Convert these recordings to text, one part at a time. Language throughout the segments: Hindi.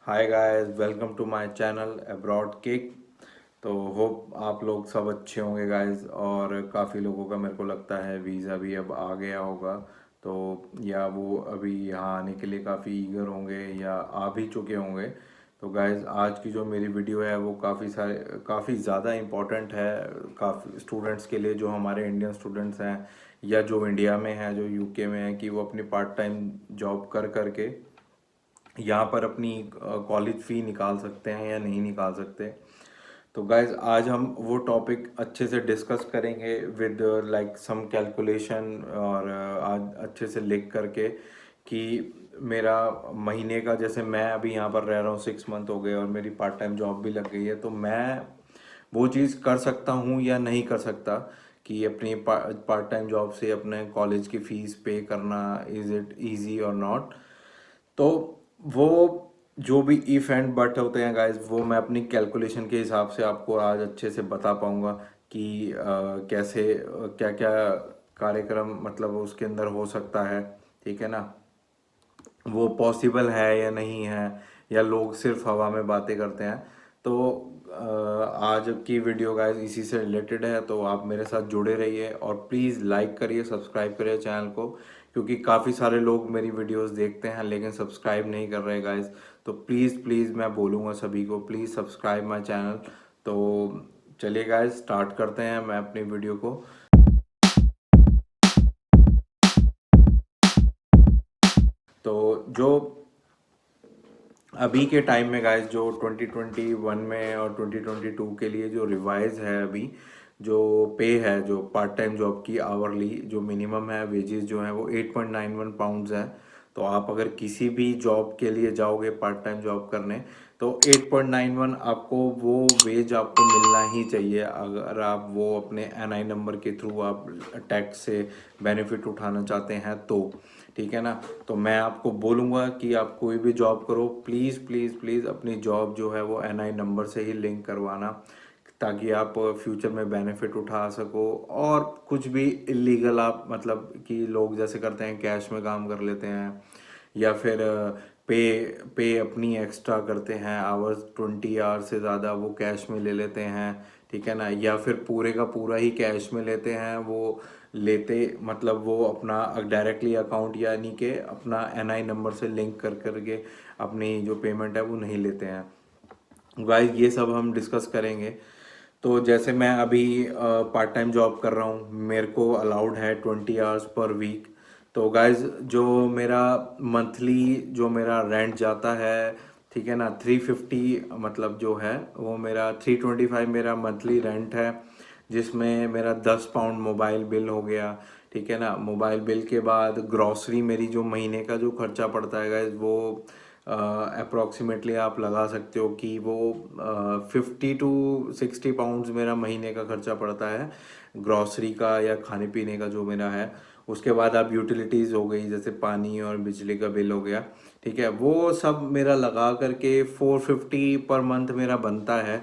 Hi guys, welcome to my channel abroad kick. तो होप आप लोग सब अच्छे होंगे गाइस। और काफ़ी लोगों का मेरे को लगता है वीज़ा भी अब आ गया होगा। तो या वो अभी यहाँ आने के लिए काफ़ी ईगर होंगे या आ भी चुके होंगे। तो गाइस, आज की जो मेरी वीडियो है वो काफ़ी ज़्यादा इम्पोर्टेंट है काफ़ी स्टूडेंट्स के लिए, जो हमारे इंडियन स्टूडेंट्स हैं या जो इंडिया में हैं, जो यूके में हैं, कि वो अपनी पार्ट टाइम जॉब कर करके यहाँ पर अपनी कॉलेज फ़ी निकाल सकते हैं या नहीं निकाल सकते। तो गाइज, आज हम वो टॉपिक अच्छे से डिस्कस करेंगे विद लाइक सम कैलकुलेशन, और आज अच्छे से लिख करके कि मेरा महीने का, जैसे मैं अभी यहाँ पर रह रहा हूँ 6 मंथ हो गए और मेरी पार्ट टाइम जॉब भी लग गई है, तो मैं वो चीज़ कर सकता हूँ या नहीं कर सकता कि अपनी पार्ट टाइम जॉब से अपने कॉलेज की फ़ीस पे करना, इज़ इट ईजी और नॉट। तो वो जो भी इफ एंड बट होते हैं गाइस, वो मैं अपनी कैलकुलेशन के हिसाब से आपको आज अच्छे से बता पाऊंगा कि कैसे क्या क्या कार्यक्रम मतलब उसके अंदर हो सकता है। ठीक है ना, वो पॉसिबल है या नहीं है, या लोग सिर्फ हवा में बातें करते हैं। तो आज की वीडियो गाइस इसी से रिलेटेड है, तो आप मेरे साथ जुड़े रहिए और प्लीज़ लाइक करिए, सब्सक्राइब करिए चैनल को, क्योंकि काफ़ी सारे लोग मेरी वीडियोस देखते हैं लेकिन सब्सक्राइब नहीं कर रहे गाइस। तो प्लीज़ प्लीज़ मैं बोलूँगा सभी को, प्लीज़ सब्सक्राइब माय चैनल। तो चलिए गाइस, स्टार्ट करते हैं मैं अपनी वीडियो को। तो जो अभी के टाइम में गाइस, जो 2021 में और 2022 के लिए जो रिवाइज है, अभी जो पे है जो पार्ट टाइम जॉब की आवरली जो मिनिमम है, वेजेस जो है वो 8.91 पाउंड्स है। तो आप अगर किसी भी जॉब के लिए जाओगे पार्ट टाइम जॉब करने, तो 8.91 आपको वो वेज आपको मिलना ही चाहिए, अगर आप वो अपने एनआई नंबर के थ्रू आप टैक्स से बेनिफिट उठाना चाहते हैं तो। ठीक है ना, तो मैं आपको बोलूँगा कि आप कोई भी जॉब करो, प्लीज़ प्लीज़ प्लीज़ अपनी जॉब जो है वो एनआई नंबर से ही लिंक करवाना, ताकि आप फ्यूचर में बेनिफिट उठा सको। और कुछ भी इलीगल आप मतलब कि लोग जैसे करते हैं, कैश में काम कर लेते हैं, या फिर पे पे अपनी एक्स्ट्रा करते हैं, आवर्स 20 आवर्स से ज़्यादा वो कैश में ले लेते हैं। ठीक है ना, या फिर पूरे का पूरा ही कैश में लेते हैं, वो लेते मतलब वो अपना डायरेक्टली अकाउंट यानी कि अपना एनआई नंबर से लिंक कर करके अपनी जो पेमेंट है वो नहीं लेते हैं गाइस। ये सब हम डिस्कस करेंगे। तो जैसे मैं अभी पार्ट टाइम जॉब कर रहा हूँ, मेरे को अलाउड है 20 आवर्स पर वीक। तो गाइज, जो मेरा मंथली जो मेरा रेंट जाता है, ठीक है ना, 350 मतलब जो है वो मेरा 325 मेरा मंथली रेंट है, जिसमें मेरा 10 पाउंड मोबाइल बिल हो गया। ठीक है ना, मोबाइल बिल के बाद ग्रॉसरी मेरी जो महीने का जो खर्चा पड़ता है गाइज, वो अप्रोक्सीमेटली आप लगा सकते हो कि वो 50 to 60 पाउंड्स मेरा महीने का खर्चा पड़ता है ग्रॉसरी का या खाने पीने का जो मेरा है। उसके बाद आप यूटिलिटीज़ हो गई, जैसे पानी और बिजली का बिल हो गया। ठीक है, वो सब मेरा लगा करके 450 पर मंथ मेरा बनता है।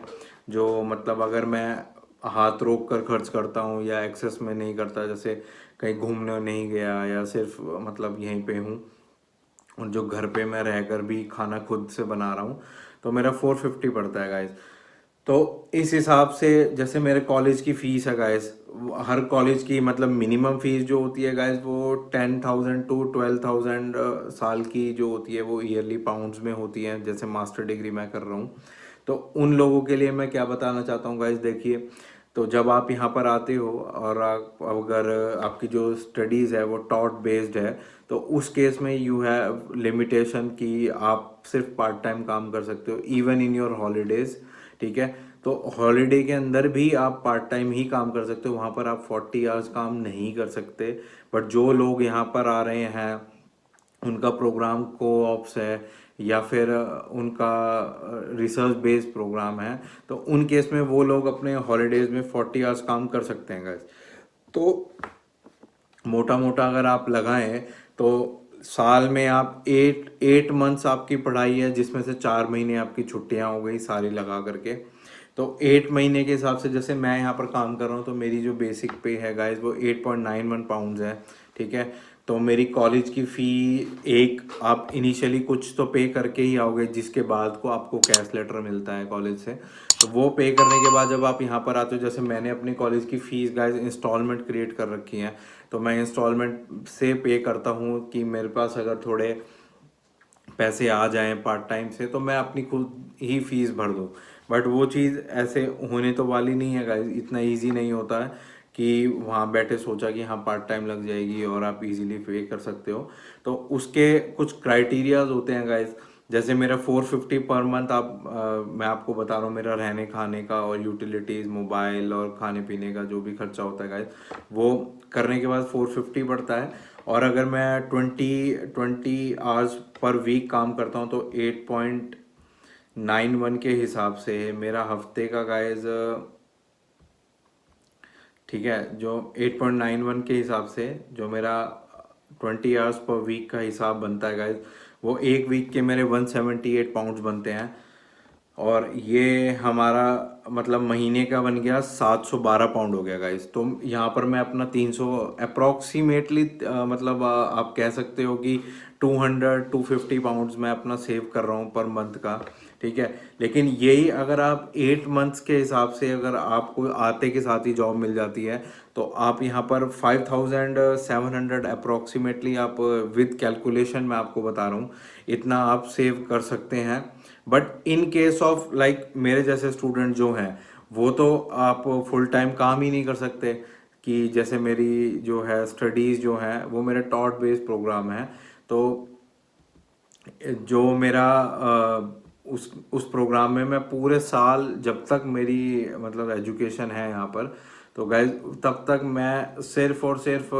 जो मतलब अगर मैं हाथ रोक कर खर्च करता हूँ या एक्सेस में नहीं करता, जैसे कहीं घूमने नहीं गया या सिर्फ मतलब यहीं पे हूँ, और जो घर पे मैं रहकर भी खाना खुद से बना रहा हूँ, तो मेरा 450 पड़ता है गाइस। तो इस हिसाब से जैसे मेरे कॉलेज की फ़ीस है गाइस, हर कॉलेज की मतलब मिनिमम फ़ीस जो होती है गाइस, वो 10,000 to 12,000 साल की जो होती है वो ईयरली पाउंड्स में होती है, जैसे मास्टर डिग्री मैं कर रहा हूँ। तो उन लोगों के लिए मैं क्या बताना चाहता हूँ गाइस, देखिए, तो जब आप यहाँ पर आते हो और आप अगर आपकी जो स्टडीज़ है वो टॉट बेस्ड है, तो उस केस में यू हैव लिमिटेशन कि आप सिर्फ पार्ट टाइम काम कर सकते हो इवन इन योर हॉलीडेज़। ठीक है, तो हॉलीडे के अंदर भी आप पार्ट टाइम ही काम कर सकते हो, वहाँ पर आप 40 आवर्स काम नहीं कर सकते। बट जो लोग यहाँ पर आ रहे हैं, उनका प्रोग्राम कोऑप्स है या फिर उनका रिसर्च बेस्ड प्रोग्राम है, तो उन केस में वो लोग अपने हॉलीडेज में 40 आवर्स काम कर सकते हैं गाइस। तो मोटा मोटा अगर आप लगाएं, तो साल में आप 8 मंथ्स आपकी पढ़ाई है, जिसमें से 4 महीने आपकी छुट्टियां हो गई सारी लगा करके। तो 8 महीने के हिसाब से जैसे मैं यहाँ पर काम कर रहा हूँ, तो मेरी जो बेसिक पे है गाइस वो 8.91 पाउंड्स है। ठीक है, तो मेरी कॉलेज की फ़ी एक आप इनिशियली कुछ तो पे करके ही आओगे, जिसके बाद को आपको कैश लेटर मिलता है कॉलेज से। तो वो पे करने के बाद जब आप यहाँ पर आते हो, जैसे मैंने अपनी कॉलेज की फ़ीस गाइस इंस्टॉलमेंट क्रिएट कर रखी है, तो मैं इंस्टॉलमेंट से पे करता हूँ कि मेरे पास अगर थोड़े पैसे आ जाएं पार्ट टाइम से तो मैं अपनी खुद ही फीस भर दूं। बट वो चीज़ ऐसे होने तो वाली नहीं है गाइस, इतना इजी नहीं होता है कि वहाँ बैठे सोचा कि हाँ पार्ट टाइम लग जाएगी और आप इजीली पे कर सकते हो। तो उसके कुछ क्राइटेरियाज होते हैं गाइस। जैसे मेरा 450 पर मंथ, मैं आपको बता रहा हूँ, मेरा रहने खाने का और यूटिलिटीज़, मोबाइल और खाने पीने का जो भी खर्चा होता है गाइस, वो करने के बाद 450 पड़ता है। और अगर मैं 20 आवर्स पर वीक काम करता हूँ तो 8.91 के हिसाब से मेरा हफ्ते का गाइज, ठीक है, जो 8.91 के हिसाब से जो मेरा 20 आवर्स पर वीक का हिसाब बनता है गाइज, वो एक वीक के मेरे 178 पाउंड्स बनते हैं। और ये हमारा मतलब महीने का बन गया 712 पाउंड हो गया गाइस। तो यहाँ पर मैं अपना 300 अप्रॉक्सीमेटली, मतलब आप कह सकते हो कि 250 पाउंड्स मैं अपना सेव कर रहा हूँ पर मंथ का, ठीक है। लेकिन यही अगर आप 8 मंथ्स के हिसाब से अगर आपको आते के साथ ही जॉब मिल जाती है तो आप यहाँ पर 5700 अप्रॉक्सीमेटली आप विद कैलकुलेशन मैं आपको बता रहा हूँ इतना आप सेव कर सकते हैं। But in case of like मेरे जैसे स्टूडेंट जो हैं, वो तो आप फुल टाइम काम ही नहीं कर सकते। कि जैसे मेरी जो है स्टडीज़ जो हैं वो मेरा टॉट बेस्ड प्रोग्राम है। तो जो मेरा उस प्रोग्राम में मैं पूरे साल जब तक मेरी मतलब एजुकेशन है यहाँ पर, तो गाइज तब तक मैं सिर्फ और सिर्फ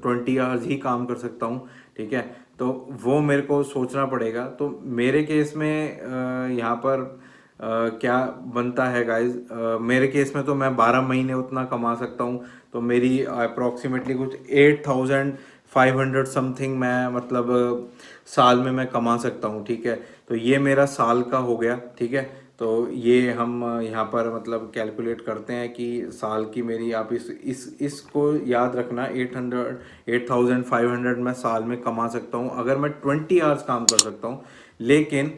20 आवर्स ही काम कर सकता हूँ, ठीक है। तो वो मेरे को सोचना पड़ेगा। तो मेरे केस में यहाँ पर क्या बनता है गाइज, मेरे केस में तो मैं 12 महीने उतना कमा सकता हूँ। तो मेरी अप्रॉक्सीमेटली कुछ 8500 समथिंग मैं मतलब साल में मैं कमा सकता हूँ, ठीक है। तो ये मेरा साल का हो गया, ठीक है। तो ये हम यहाँ पर मतलब कैलकुलेट करते हैं कि साल की मेरी, आप इसको याद रखना, 8500 मैं साल में कमा सकता हूँ अगर मैं 20 आवर्स काम कर सकता हूँ। लेकिन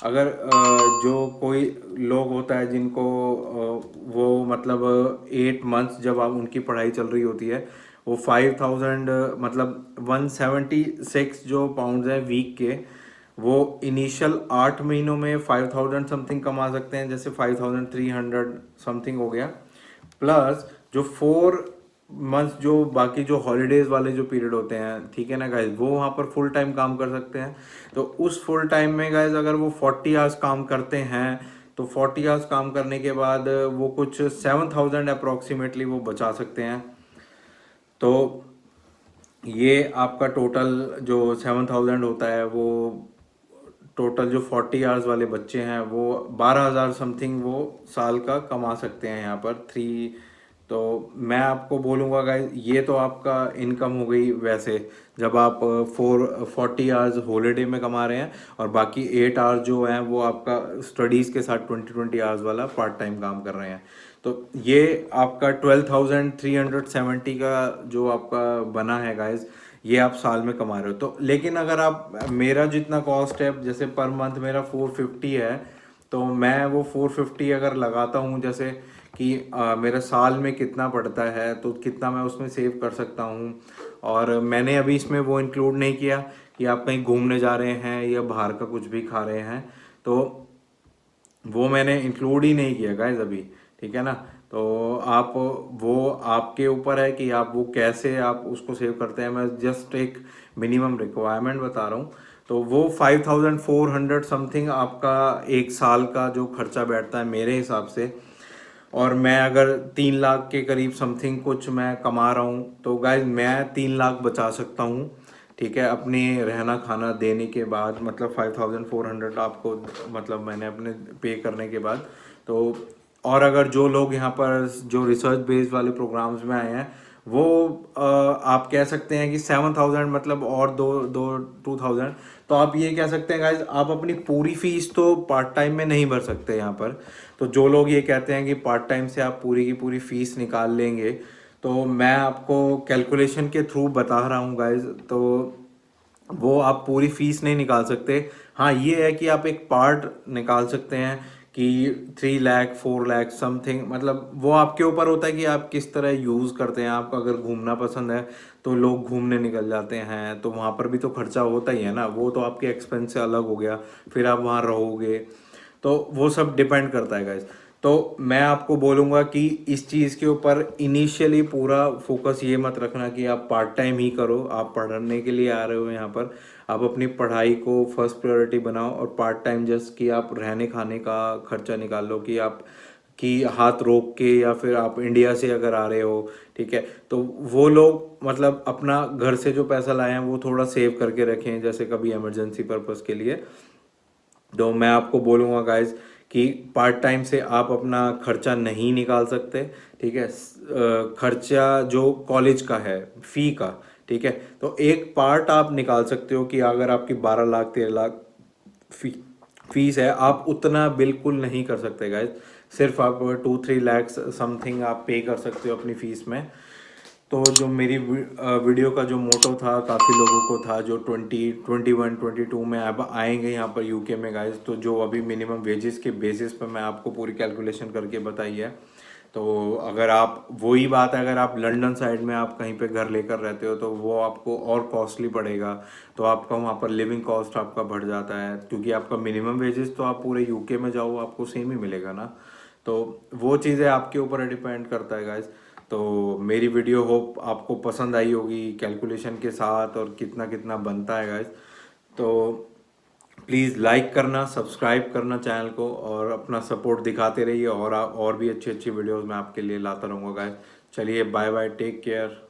अगर जो कोई लोग होता है जिनको वो मतलब 8 मंथ्स जब आप उनकी पढ़ाई चल रही होती है, वो 5000 मतलब 176 जो पाउंड्स हैं वीक के, वो इनिशियल 8 महीनों में 5000 समथिंग कमा सकते हैं, जैसे 5300 समथिंग हो गया। प्लस जो 4 मंथ्स जो बाकी जो हॉलीडेज वाले जो पीरियड होते हैं, ठीक है ना गाइज, वो वहाँ पर फुल टाइम काम कर सकते हैं। तो उस फुल टाइम में गाइज अगर वो 40 आवर्स काम करते हैं तो 40 आवर्स काम करने के बाद वो कुछ 7000 अप्रॉक्सीमेटली वो बचा सकते हैं। तो ये आपका टोटल जो 7000 होता है, वो टोटल जो 40 आवर्स वाले बच्चे हैं वो 12,000 समथिंग वो साल का कमा सकते हैं यहाँ पर 3। तो मैं आपको बोलूँगा गाइस, ये तो आपका इनकम हो गई वैसे, जब आप 40 आवर्स हॉलीडे में कमा रहे हैं और बाकी 8 आवर्स जो हैं वो आपका स्टडीज़ के साथ 20 आवर्स वाला पार्ट टाइम काम कर रहे हैं। तो ये आपका 12,370 का जो आपका बना है गाइज, ये आप साल में कमा रहे हो। तो लेकिन अगर आप, मेरा जितना कॉस्ट है जैसे पर मंथ मेरा 450 है, तो मैं वो 450 अगर लगाता हूँ, जैसे कि मेरा साल में कितना पड़ता है तो कितना मैं उसमें सेव कर सकता हूँ। और मैंने अभी इसमें वो इंक्लूड नहीं किया कि आप कहीं घूमने जा रहे हैं या बाहर का कुछ भी खा रहे हैं, तो वो मैंने इंक्लूड ही नहीं किया गाइज अभी, ठीक है ना। तो आप, वो आपके ऊपर है कि आप वो कैसे आप उसको सेव करते हैं। मैं जस्ट एक मिनिमम रिक्वायरमेंट बता रहा हूँ। तो वो 5400 समथिंग आपका एक साल का जो खर्चा बैठता है मेरे हिसाब से। और मैं अगर 3 लाख के करीब समथिंग कुछ मैं कमा रहा हूँ तो गाइज मैं 3 लाख बचा सकता हूँ, ठीक है, अपने रहना खाना देने के बाद, मतलब 5400 आपको मतलब मैंने अपने पे करने के बाद। तो और अगर जो लोग यहाँ पर जो रिसर्च बेस्ड वाले प्रोग्राम्स में आए हैं, वो आप कह सकते हैं कि 7000 मतलब और दो दो 2000। तो आप ये कह सकते हैं गाइज, आप अपनी पूरी फीस तो पार्ट टाइम में नहीं भर सकते यहाँ पर। तो जो लोग ये कहते हैं कि पार्ट टाइम से आप पूरी की पूरी फीस निकाल लेंगे, तो मैं आपको कैलकुलेशन के थ्रू बता रहा हूँ गाइज। तो वो आप पूरी फीस नहीं निकाल सकते। हाँ ये है कि आप एक पार्ट निकाल सकते हैं कि 3 लाख 4 लाख समथिंग, मतलब वो आपके ऊपर होता है कि आप किस तरह यूज़ करते हैं। आपको अगर घूमना पसंद है तो लोग घूमने निकल जाते हैं, तो वहाँ पर भी तो खर्चा होता ही है ना, वो तो आपके एक्सपेंस से अलग हो गया। फिर आप वहाँ रहोगे, तो वो सब डिपेंड करता है गाइज। तो मैं आपको बोलूँगा कि इस चीज़ के ऊपर इनिशियली पूरा फोकस ये मत रखना कि आप पार्ट टाइम ही करो। आप पढ़ने के लिए आ रहे हो यहाँ पर, आप अपनी पढ़ाई को फर्स्ट प्रायोरिटी बनाओ, और पार्ट टाइम जस्ट कि आप रहने खाने का खर्चा निकाल लो, कि आप कि हाथ रोक के, या फिर आप इंडिया से अगर आ रहे हो, ठीक है, तो वो लोग मतलब अपना घर से जो पैसा लाए हैं वो थोड़ा सेव करके रखें, जैसे कभी इमरजेंसी पर्पस के लिए। तो मैं आपको बोलूँगा गाइज कि पार्ट टाइम से आप अपना खर्चा नहीं निकाल सकते, ठीक है। खर्चा जो कॉलेज का है, फ़ी का, ठीक है, तो एक पार्ट आप निकाल सकते हो कि अगर आपकी 12 लाख 13 लाख फी फीस है, आप उतना बिल्कुल नहीं कर सकते गाइज। सिर्फ आप 2-3 लैक्स समथिंग आप पे कर सकते हो अपनी फ़ीस में। तो जो मेरी वीडियो का जो मोटो था, काफ़ी लोगों को था जो 2021-22 में अब आएंगे यहाँ पर यूके में गाइस, तो जो अभी मिनिमम वेजेस के बेसिस पर मैं आपको पूरी कैलकुलेशन करके बताई है। तो अगर आप, वही बात है, अगर आप लंदन साइड में आप कहीं पे घर लेकर रहते हो तो वो आपको और कॉस्टली पड़ेगा। तो आपका वहाँ पर लिविंग कॉस्ट आपका बढ़ जाता है, क्योंकि आपका मिनिमम वेजेस तो आप पूरे यूके में जाओ आपको सेम ही मिलेगा ना। तो वो चीज़ें आपके ऊपर डिपेंड करता है गाइस। तो मेरी वीडियो होप आपको पसंद आई होगी कैलकुलेशन के साथ, और कितना कितना बनता है गाइस। तो प्लीज़ लाइक करना, सब्सक्राइब करना चैनल को, और अपना सपोर्ट दिखाते रहिए, और भी अच्छी अच्छी वीडियोस मैं आपके लिए लाता रहूँगा गाइस। चलिए बाय बाय, टेक केयर।